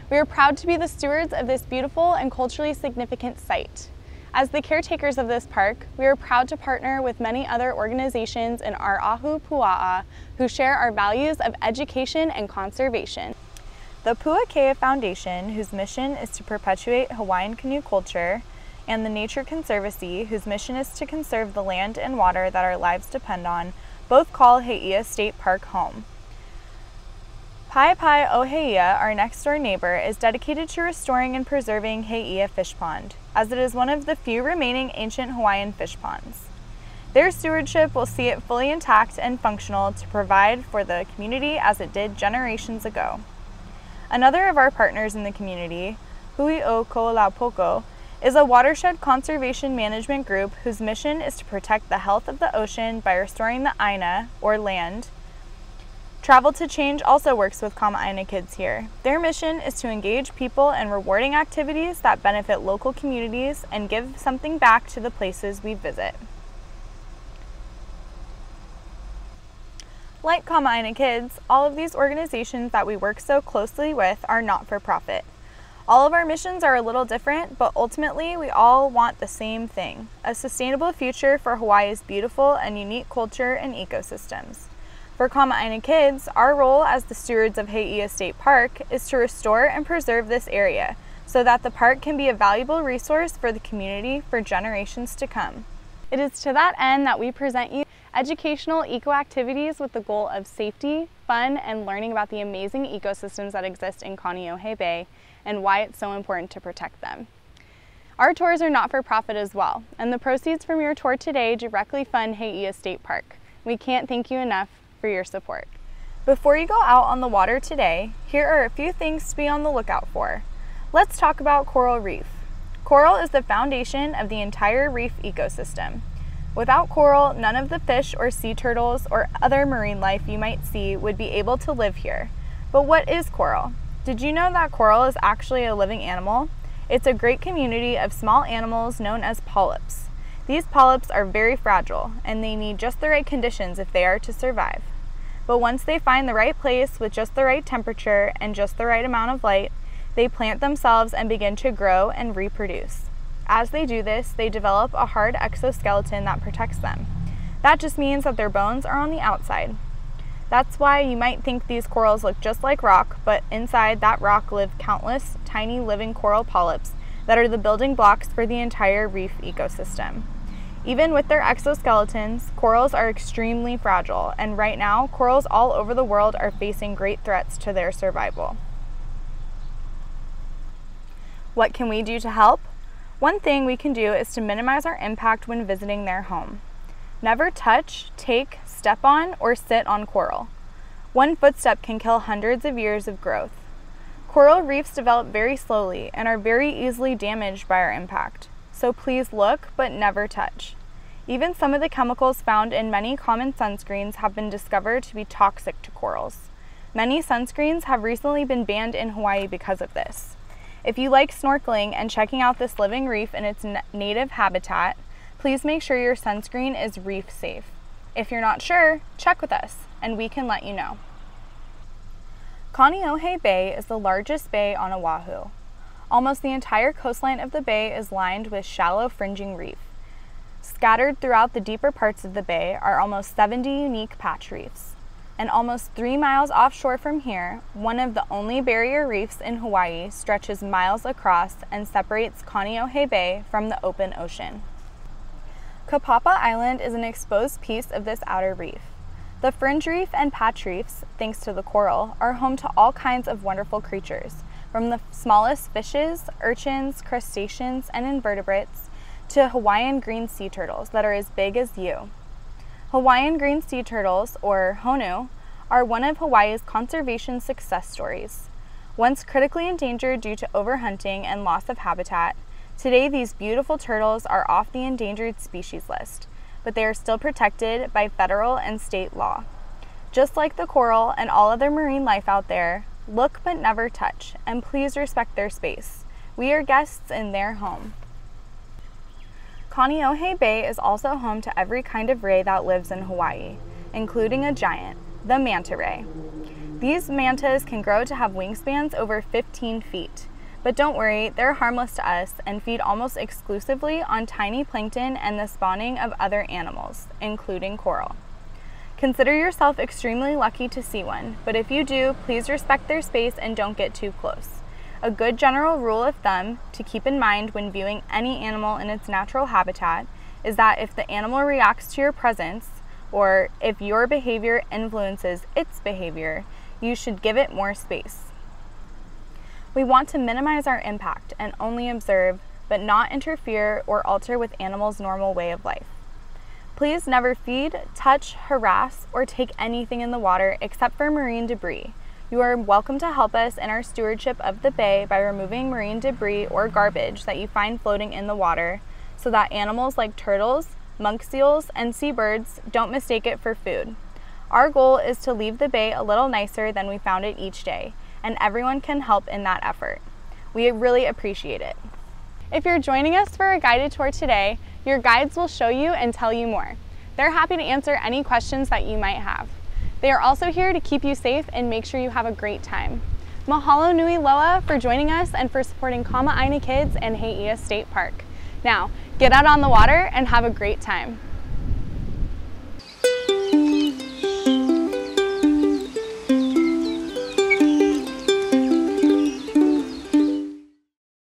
We are proud to be the stewards of this beautiful and culturally significant site. As the caretakers of this park, we are proud to partner with many other organizations in our Oahu Pua'a who share our values of education and conservation. The Puakea Foundation, whose mission is to perpetuate Hawaiian canoe culture, and the Nature Conservancy, whose mission is to conserve the land and water that our lives depend on, both call He'ia State Park home. Paepae Oheia, our next-door neighbor, is dedicated to restoring and preserving He'ia Fish Pond, as it is one of the few remaining ancient Hawaiian fish ponds. Their stewardship will see it fully intact and functional to provide for the community as it did generations ago. Another of our partners in the community, Hui o Ko'olaupoko, is a watershed conservation management group whose mission is to protect the health of the ocean by restoring the aina, or land. Travel to Change also works with Kama'aina kids here. Their mission is to engage people in rewarding activities that benefit local communities and give something back to the places we visit. Like Kama'aina Kids, all of these organizations that we work so closely with are not-for-profit. All of our missions are a little different, but ultimately we all want the same thing: a sustainable future for Hawaii's beautiful and unique culture and ecosystems. For Kama'aina Kids, our role as the stewards of He'ia State Park is to restore and preserve this area so that the park can be a valuable resource for the community for generations to come. It is to that end that we present you educational eco-activities with the goal of safety, fun, and learning about the amazing ecosystems that exist in Kaneohe Bay and why it's so important to protect them. Our tours are not-for-profit as well, and the proceeds from your tour today directly fund He'ia State Park. We can't thank you enough for your support. Before you go out on the water today, here are a few things to be on the lookout for. Let's talk about coral reef. Coral is the foundation of the entire reef ecosystem. Without coral, none of the fish or sea turtles or other marine life you might see would be able to live here. But what is coral? Did you know that coral is actually a living animal? It's a great community of small animals known as polyps. These polyps are very fragile, and they need just the right conditions if they are to survive. But once they find the right place with just the right temperature and just the right amount of light, they plant themselves and begin to grow and reproduce. As they do this, they develop a hard exoskeleton that protects them. That just means that their bones are on the outside. That's why you might think these corals look just like rock, but inside that rock live countless tiny living coral polyps that are the building blocks for the entire reef ecosystem. Even with their exoskeletons, corals are extremely fragile, and right now, corals all over the world are facing great threats to their survival. What can we do to help? One thing we can do is to minimize our impact when visiting their home. Never touch, take, step on, or sit on coral. One footstep can kill hundreds of years of growth. Coral reefs develop very slowly and are very easily damaged by our impact. So please look, but never touch. Even some of the chemicals found in many common sunscreens have been discovered to be toxic to corals. Many sunscreens have recently been banned in Hawaii because of this. If you like snorkeling and checking out this living reef in its native habitat, please make sure your sunscreen is reef safe. If you're not sure, check with us, and we can let you know. Kaneohe Bay is the largest bay on Oahu. Almost the entire coastline of the bay is lined with shallow fringing reef. Scattered throughout the deeper parts of the bay are almost 70 unique patch reefs. And almost 3 miles offshore from here, one of the only barrier reefs in Hawaii stretches miles across and separates Kaneohe Bay from the open ocean. Kapapa Island is an exposed piece of this outer reef. The fringe reef and patch reefs, thanks to the coral, are home to all kinds of wonderful creatures, from the smallest fishes, urchins, crustaceans, and invertebrates, to Hawaiian green sea turtles that are as big as you. Hawaiian green sea turtles, or honu, are one of Hawaii's conservation success stories. Once critically endangered due to overhunting and loss of habitat, today these beautiful turtles are off the endangered species list, but they are still protected by federal and state law. Just like the coral and all other marine life out there, look but never touch, and please respect their space. We are guests in their home. Kaneohe Bay is also home to every kind of ray that lives in Hawaii, including a giant, the Manta Ray. These mantas can grow to have wingspans over 15 feet. But don't worry, they're harmless to us and feed almost exclusively on tiny plankton and the spawning of other animals, including coral. Consider yourself extremely lucky to see one, but if you do, please respect their space and don't get too close. A good general rule of thumb to keep in mind when viewing any animal in its natural habitat is that if the animal reacts to your presence, or if your behavior influences its behavior, you should give it more space. We want to minimize our impact and only observe, but not interfere or alter with animals' normal way of life. Please never feed, touch, harass, or take anything in the water except for marine debris. You are welcome to help us in our stewardship of the bay by removing marine debris or garbage that you find floating in the water so that animals like turtles, monk seals, and seabirds don't mistake it for food. Our goal is to leave the bay a little nicer than we found it each day, and everyone can help in that effort. We really appreciate it. If you're joining us for a guided tour today, your guides will show you and tell you more. They're happy to answer any questions that you might have. They are also here to keep you safe and make sure you have a great time. Mahalo nui loa for joining us and for supporting Kama'aina Kids and Hei'ia State Park. Now, get out on the water and have a great time.